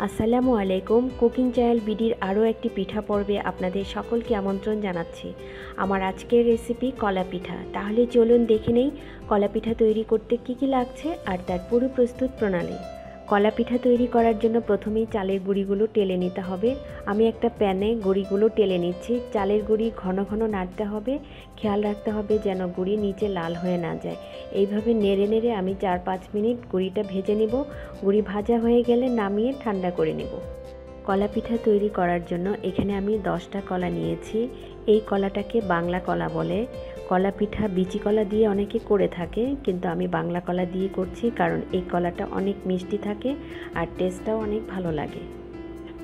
আসসালামু আলাইকুম। Cooking channel বিডির আরও একটি পিঠা পর্বে আপনাদের সকলকে আমন্ত্রণ জানাচ্ছি। আমার আজকের রেসিপি কলা পিঠা। তাহলে চলুন দেখে নেই কলা পিঠা তৈরি করতে কী কী লাগছে আর তার পুরো প্রস্তুত প্রণালী। কলা পিঠা তৈরি করার জন্য প্রথমেই চালের গুঁড়িগুলো টেলে নিতে হবে। আমি একটা প্যানে গুঁড়িগুলো টেলে নিচ্ছি। চালের গুঁড়ি ঘন ঘন নাড়তে হবে, খেয়াল রাখতে হবে যেন গুঁড়ি নিচে লাল হয়ে না যায়। এইভাবে নেড়ে নেড়ে আমি 4-5 মিনিট গুঁড়িটা ভেজে নেব। গুঁড়ি ভাজা হয়ে গেলে নামিয়ে ঠান্ডা করে নেব। কলা পিঠা তৈরি করার জন্য এখানে আমি 10টা কলা নিয়েছি। এই কলাটাকে বাংলা কলা বলে। কলা পিঠা বিচি কলা দিয়ে অনেকে করে থাকে, কিন্তু আমি বাংলা কলা দিয়ে করছি কারণ এই কলাটা অনেক মিষ্টি থাকে আর টেস্টটাও অনেক ভালো লাগে।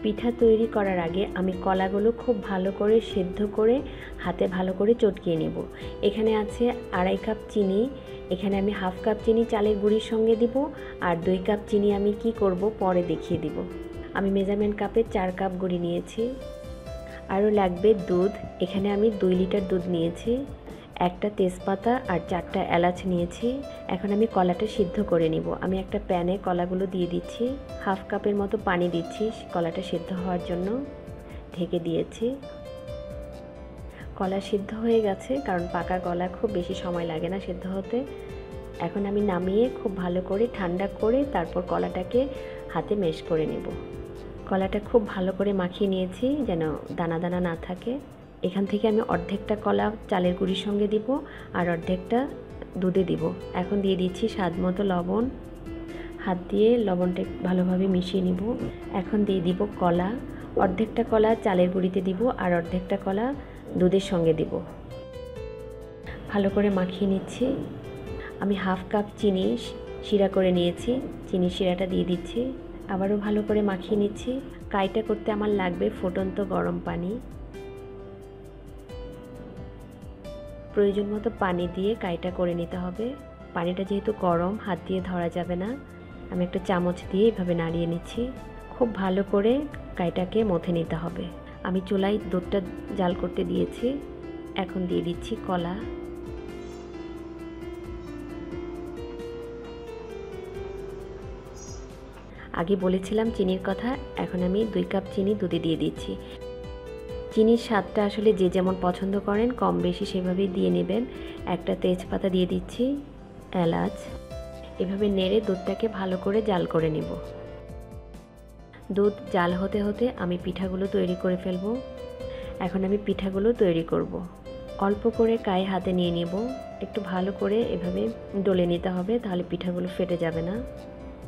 পিঠা তৈরি করার আগে আমি কলাগুলো খুব ভালো করে সেদ্ধ করে হাতে ভালো করে চটকিয়ে নেব। এখানে আছে 2.5 কাপ চিনি। এখানে আমি 1/2 কাপ চিনি চালের গুঁড়ির সঙ্গে দিব, আর 2 কাপ চিনি আমি কি করব পরে দেখিয়ে দিব। আমি মেজারমেন্ট কাপে 4 কাপ গুঁড়ি নিয়েছি। আরও লাগবে দুধ। এখানে আমি 2 লিটার দুধ নিয়েছি। একটা তেজপাতা আর 4টা এলাচ নিয়েছি। এখন আমি কলাটা সিদ্ধ করে নিব। আমি একটা প্যানে কলাগুলো দিয়ে দিচ্ছি। 1/2 কাপের মতো পানি দিচ্ছি কলাটা সিদ্ধ হওয়ার জন্য। ঢেকে দিয়েছি। কলা সিদ্ধ হয়ে গেছে, কারণ পাকা কলা খুব বেশি সময় লাগে না সিদ্ধ হতে। এখন আমি নামিয়ে খুব ভালো করে ঠান্ডা করে তারপর কলাটাকে হাতে ম্যাশ করে নেব। কলাটা খুব ভালো করে মাখিয়ে নিয়েছি যেন দানা দানা না থাকে। এখান থেকে আমি অর্ধেকটা কলা চালের গুঁড়ির সঙ্গে দিব আর অর্ধেকটা দুধে দিব। এখন দিয়ে দিচ্ছি স্বাদ মতো লবণ। হাত দিয়ে লবণটা ভালোভাবে মিশিয়ে নিব। এখন দিয়ে দিব কলা। অর্ধেকটা কলা চালের গুঁড়িতে দিব আর অর্ধেকটা কলা দুধের সঙ্গে দিব। ভালো করে মাখিয়ে নিচ্ছি। আমি 1/2 কাপ চিনি শিরা করে নিয়েছি। চিনি শিরাটা দিয়ে দিচ্ছি। আবারও ভালো করে মাখিয়ে নিচ্ছি। কাইটা করতে আমার লাগবে ফুটন্ত গরম পানি। প্রয়োজন মতো পানি দিয়ে কাইটা করে নিতে হবে। পানিটা যেহেতু গরম হাত দিয়ে ধরা যাবে না। আমি একটা চামচ দিয়ে এভাবে নাড়িয়ে নিচ্ছি। খুব ভালো করে কাইটাকে মথে নিতে হবে। আমি চুলায় দুধটা জাল করতে দিয়েছি। এখন দিয়ে দিচ্ছি কলা। আগে বলেছিলাম চিনির কথা, এখন আমি 2 কাপ চিনি দুধে দিয়ে দিচ্ছি। চিনির স্বাদটা আসলে যে যেমন পছন্দ করেন কম বেশি সেভাবেই দিয়ে নেবেন। একটা তেজপাতা দিয়ে দিচ্ছি, এলাচ। এভাবে নেড়ে দুধটাকে ভালো করে জাল করে নেব। দুধ জাল হতে হতে আমি পিঠাগুলো তৈরি করে ফেলবো। এখন আমি পিঠাগুলো তৈরি করব। অল্প করে কাই হাতে নিয়ে নেব। একটু ভালো করে এভাবে ডলে নিতে হবে, তাহলে পিঠাগুলো ফেটে যাবে না।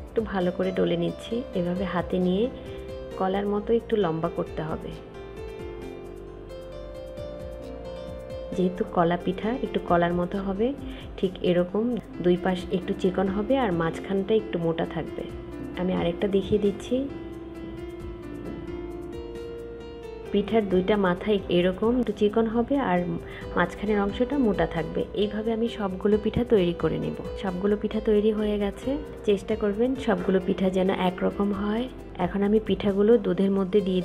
একটু ভালো করে ডলে নিচ্ছি। এভাবে হাতে নিয়ে কলার মতো একটু লম্বা করতে হবে। যেহেতু কলা পিঠা একটু কলার মতো হবে, ঠিক এরকম 2 পাশ একটু চিকন হবে আর মাঝখানটা একটু মোটা থাকবে। আমি আরেকটা দেখিয়ে দিচ্ছি। পিঠার 2টা মাথায় এরকম একটু চিকন হবে আর মাঝখানের অংশটা মোটা থাকবে। এইভাবে আমি সবগুলো পিঠা তৈরি করে নেব। সবগুলো পিঠা তৈরি হয়ে গেছে। চেষ্টা করবেন সবগুলো পিঠা যেন একরকম হয়। এখন আমি পিঠাগুলো দুধের মধ্যে দিয়ে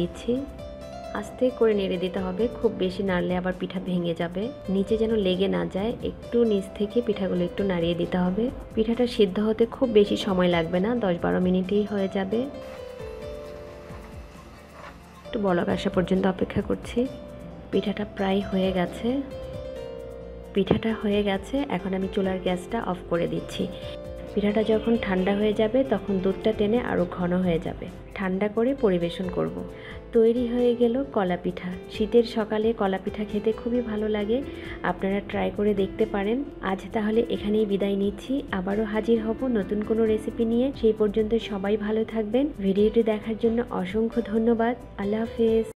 দিচ্ছি। আস্তে করে নেড়ে দিতে হবে। খুব বেশি নাড়লে আবার পিঠা ভেঙে যাবে। নিচে যেন লেগে না যায়, একটু নিচ থেকে পিঠাগুলো একটু নাড়িয়ে দিতে হবে। পিঠাটা সিদ্ধ হতে খুব বেশি সময় লাগবে না, 10-12 মিনিটেই হয়ে যাবে। একটু বলক আসা পর্যন্ত অপেক্ষা করছি। পিঠাটা প্রায় হয়ে গেছে। এখন আমি চুলার গ্যাসটা অফ করে দিচ্ছি। পিঠাটা যখন ঠান্ডা হয়ে যাবে তখন দুধটা টেনে আরও ঘন হয়ে যাবে। ঠান্ডা করে পরিবেশন করব। তৈরি হয়ে গেল কলা পিঠা। শীতের সকালে কলা পিঠা খেতে খুবই ভালো লাগে। আপনারা ট্রাই করে দেখতে পারেন। আজ তাহলে এখানেই বিদায় নিচ্ছি। আবারও হাজির হব নতুন কোনো রেসিপি নিয়ে। সেই পর্যন্ত সবাই ভালো থাকবেন। ভিডিওটি দেখার জন্য অসংখ্য ধন্যবাদ। আল্লাহ হাফেজ।